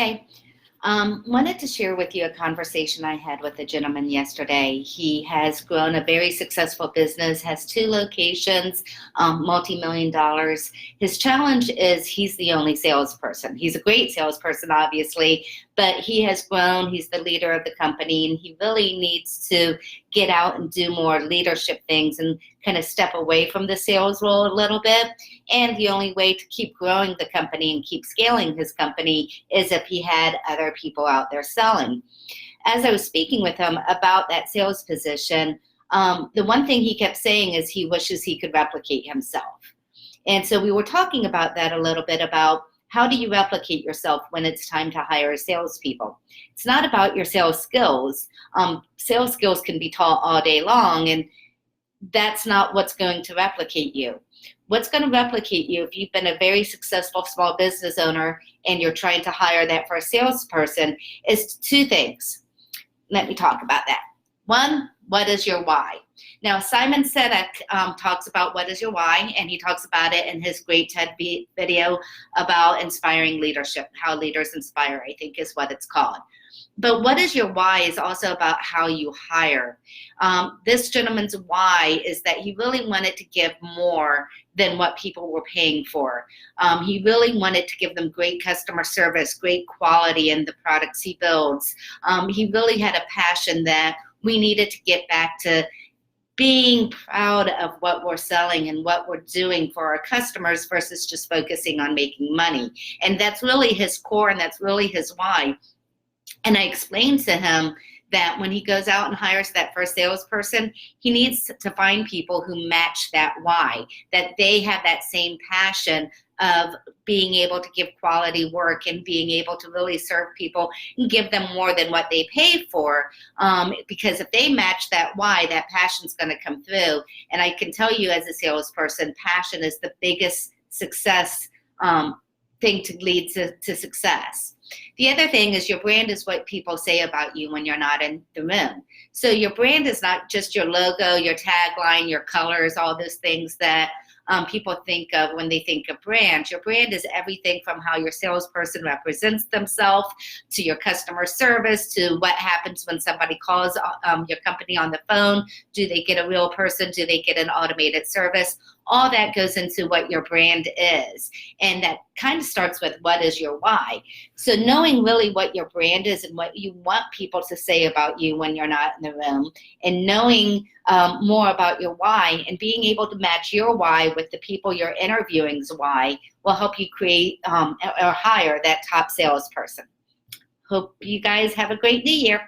Friday. Wanted to share with you a conversation I had with a gentleman yesterday. He has grown a very successful business, has 2 locations, multi-million dollars. His challenge is he's the only salesperson. He's a great salesperson, obviously, but he has grown. He's the leader of the company, and he really needs to get out and do more leadership things and kind of step away from the sales role a little bit. And the only way to keep growing the company and keep scaling his company is if he had other people out there selling. As I was speaking with him about that sales position, the one thing he kept saying is he wishes he could replicate himself. And so we were talking about that a little bit, about how do you replicate yourself when it's time to hire salespeople? It's not about your sales skills. Sales skills can be taught all day long, and that's not what's going to replicate you. What's going to replicate you if you've been a very successful small business owner and you're trying to hire that first salesperson is 2 things. Let me talk about that. 1, what is your why? Now, Simon Sinek talks about what is your why, and he talks about it in his great TED video about inspiring leadership, how leaders inspire, I think is what it's called. But what is your why is also about how you hire. This gentleman's why is that he really wanted to give more than what people were paying for. He really wanted to give them great customer service, great quality in the products he builds. He really had a passion that we needed to get back to being proud of what we're selling and what we're doing for our customers versus just focusing on making money. And that's really his core, and that's really his why. And I explained to him that when he goes out and hires that first salesperson, he needs to find people who match that why, that they have that same passion of being able to give quality work and being able to really serve people and give them more than what they pay for. Because if they match that why, that passion's going to come through. And I can tell you as a salesperson, passion is the biggest success thing to lead to success. The other thing is your brand is what people say about you when you're not in the room. So your brand is not just your logo, your tagline, your colors, all those things that people think of when they think of brand. Your brand is everything from how your salesperson represents themselves to your customer service to what happens when somebody calls your company on the phone. Do they get a real person? Do they get an automated service? All that goes into what your brand is. And that kind of starts with what is your why. So knowing really what your brand is and what you want people to say about you when you're not in the room, and knowing more about your why and being able to match your why with the people you're interviewing's why will help you create or hire that top salesperson. Hope you guys have a great new year.